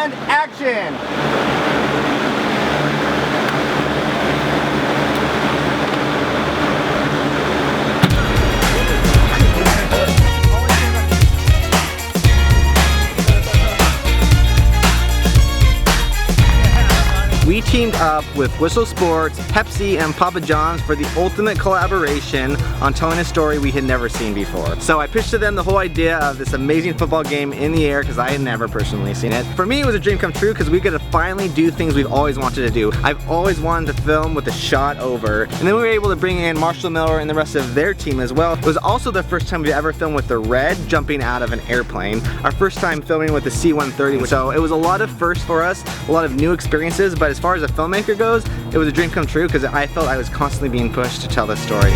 and action! We teamed up with Whistle Sports, Pepsi, and Papa John's for the ultimate collaboration on telling a story we had never seen before. So I pitched to them the whole idea of this amazing football game in the air because I had never personally seen it. For me, it was a dream come true because we got to finally do things we've always wanted to do. I've always wanted to film with a Shotover, and then we were able to bring in Marshall Miller and the rest of their team as well. It was also the first time we ever filmed with the red jumping out of an airplane. Our first time filming with the C-130, so it was a lot of firsts for us, a lot of new experiences, but as far as a filmmaker goes, it was a dream come true because I felt I was constantly being pushed to tell this story.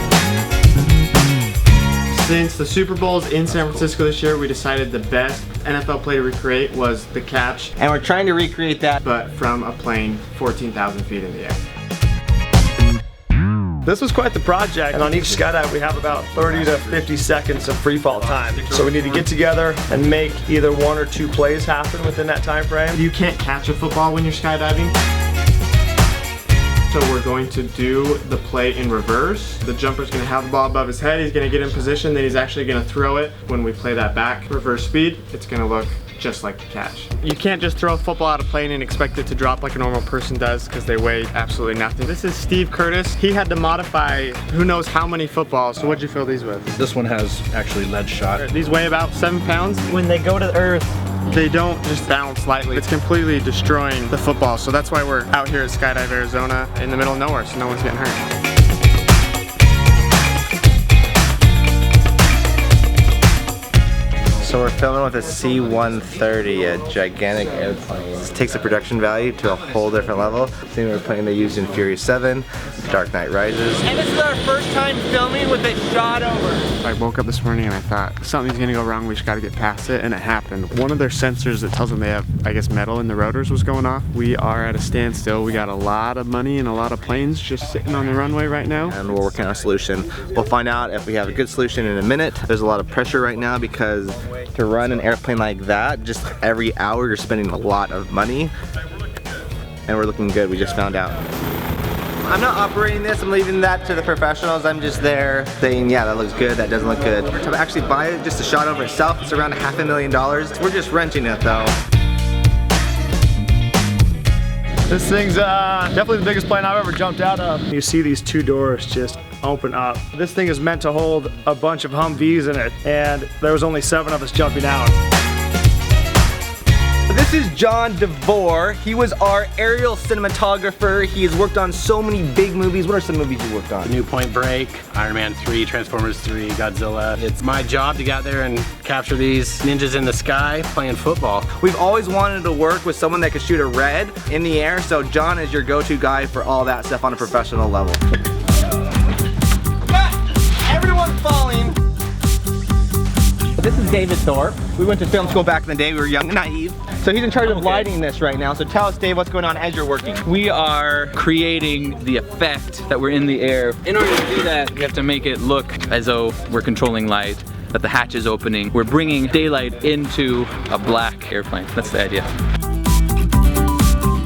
Since the Super Bowl's in San Francisco this year, we decided the best NFL play to recreate was the catch. And we're trying to recreate that, but from a plane 14,000 feet in the air. This was quite the project, and on each skydive we have about 30 to 50 seconds of free fall time. So we need to get together and make either one or two plays happen within that time frame. You can't catch a football when you're skydiving. So we're going to do the play in reverse. The jumper's gonna have the ball above his head, he's gonna get in position, then he's actually gonna throw it. When we play that back, reverse speed, it's gonna look just like the catch. You can't just throw a football out of plane and expect it to drop like a normal person does because they weigh absolutely nothing. This is Steve Curtis. He had to modify who knows how many footballs. So what'd you fill these with? This one has actually lead shot. These weigh about 7 pounds. When they go to the earth, they don't just bounce lightly. It's completely destroying the football. So that's why we're out here at Skydive Arizona in the middle of nowhere, so no one's getting hurt. So we're filming with a C-130, a gigantic airplane. This takes the production value to a whole different level. Same airplane they used in Fury 7, Dark Knight Rises. And this is our first time filming with a Shotover. I woke up this morning and I thought, something's gonna go wrong, we just gotta get past it, and it happened. One of their sensors that tells them they have, I guess, metal in the rotors was going off. We are at a standstill. We got a lot of money and a lot of planes just sitting on the runway right now. And we're working on a solution. We'll find out if we have a good solution in a minute. There's a lot of pressure right now because to run an airplane like that, just every hour you're spending a lot of money. And we're looking good, we just found out. I'm not operating this, I'm leaving that to the professionals. I'm just there saying, yeah, that looks good, that doesn't look good. To actually buy it, just a Shotover itself, it's around $500,000. We're just renting it though. This thing's definitely the biggest plane I've ever jumped out of. You see these two doors just open up. This thing is meant to hold a bunch of Humvees in it, and there was only 7 of us jumping out. This is John Devore. He was our aerial cinematographer. He has worked on so many big movies. What are some movies you worked on? New Point Break, Iron Man 3, Transformers 3, Godzilla. It's my job to get out there and capture these ninjas in the sky playing football. We've always wanted to work with someone that could shoot a red in the air, so John is your go-to guy for all that stuff on a professional level. Everyone's falling. This is David Thorpe. We went to film school back in the day. We were young and naive. So he's in charge of lighting this right now. So tell us, Dave, what's going on as you're working? We are creating the effect that we're in the air. In order to do that, we have to make it look as though we're controlling light, that the hatch is opening. We're bringing daylight into a black airplane. That's the idea.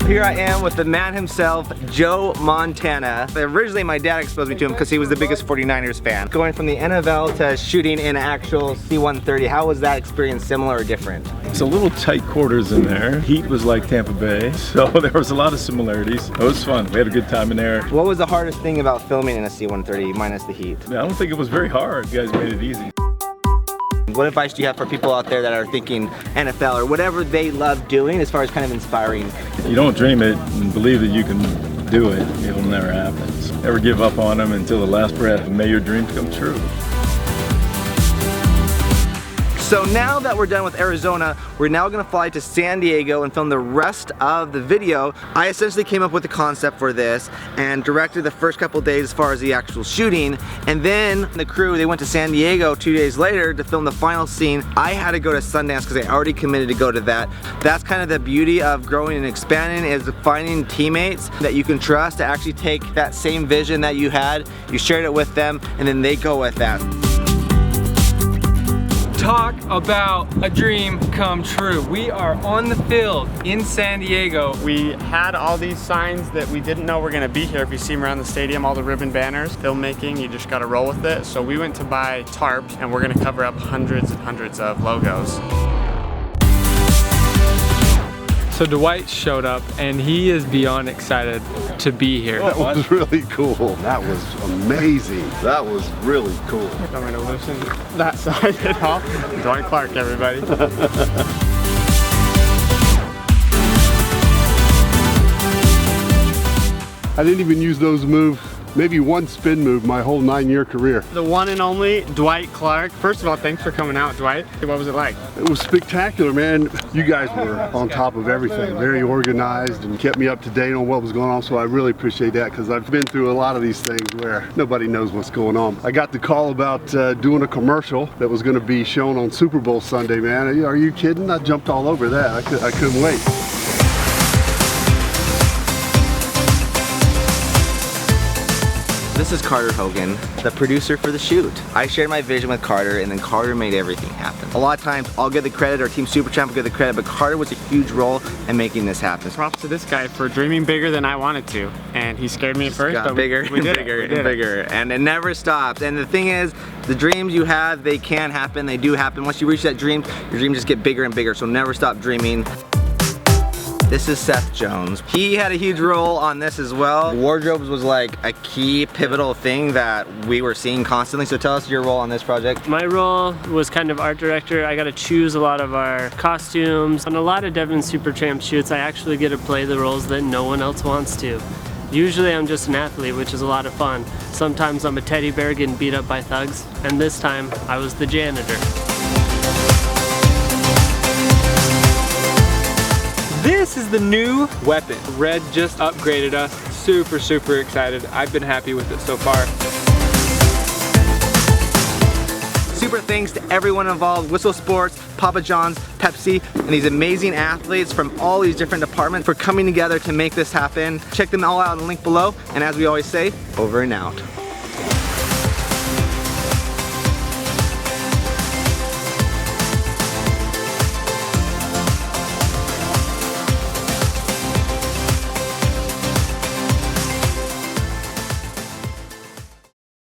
Here I am with the man himself, Joe Montana. Originally my dad exposed me to him because he was the biggest 49ers fan. Going from the NFL to shooting in actual C-130, how was that experience, similar or different? It's a little tight quarters in there. Heat was like Tampa Bay, so there was a lot of similarities. It was fun, we had a good time in there. What was the hardest thing about filming in a C-130 minus the heat? I don't think it was very hard. You guys made it easy. What advice do you have for people out there that are thinking NFL or whatever they love doing as far as kind of inspiring? You don't dream it and believe that you can do it, it'll never happen. So never give up on them until the last breath, and may your dreams come true. So now that we're done with Arizona, we're now gonna fly to San Diego and film the rest of the video. I essentially came up with the concept for this and directed the first couple days as far as the actual shooting. And then the crew, they went to San Diego 2 days later to film the final scene. I had to go to Sundance because I already committed to go to that. That's kind of the beauty of growing and expanding, is finding teammates that you can trust to actually take that same vision that you had, you shared it with them, and then they go with that. Talk about a dream come true. We are on the field in San Diego. We had all these signs that we didn't know were gonna be here. If you see them around the stadium, all the ribbon banners, filmmaking, you just gotta roll with it. So we went to buy tarps and we're gonna cover up hundreds and hundreds of logos. So Dwight showed up and he is beyond excited to be here. That was really cool. That was amazing. That was really cool. I'm gonna loosen that side at all. Dwight Clark, everybody. I didn't even use those moves. Maybe one spin move my whole 9-year career. The one and only Dwight Clark. First of all, thanks for coming out, Dwight. What was it like? It was spectacular, man. You guys were on top of everything, very organized and kept me up to date on what was going on, so I really appreciate that because I've been through a lot of these things where nobody knows what's going on. I got the call about doing a commercial that was going to be shown on Super Bowl Sunday, man. Are you kidding? I jumped all over that. I couldn't wait. This is Carter Hogan, the producer for the shoot. I shared my vision with Carter and then Carter made everything happen. A lot of times I'll get the credit or Team Supertramp will get the credit, but Carter was a huge role in making this happen. Props to this guy for dreaming bigger than I wanted to. And he scared me at first, got but bigger we and did bigger it. and bigger. And it never stops. And the thing is, the dreams you have, they can happen, they do happen. Once you reach that dream, your dreams just get bigger and bigger, so never stop dreaming. This is Seth Jones. He had a huge role on this as well. Wardrobes was like a key pivotal thing that we were seeing constantly. So tell us your role on this project. My role was kind of art director. I got to choose a lot of our costumes. On a lot of Devinsupertramp shoots, I actually get to play the roles that no one else wants to. Usually I'm just an athlete, which is a lot of fun. Sometimes I'm a teddy bear getting beat up by thugs, and this time I was the janitor. This is the new weapon. Red just upgraded us. Super, super excited. I've been happy with it so far. Super thanks to everyone involved, Whistle Sports, Papa John's, Pepsi, and these amazing athletes from all these different departments for coming together to make this happen. Check them all out in the link below, and as we always say, over and out.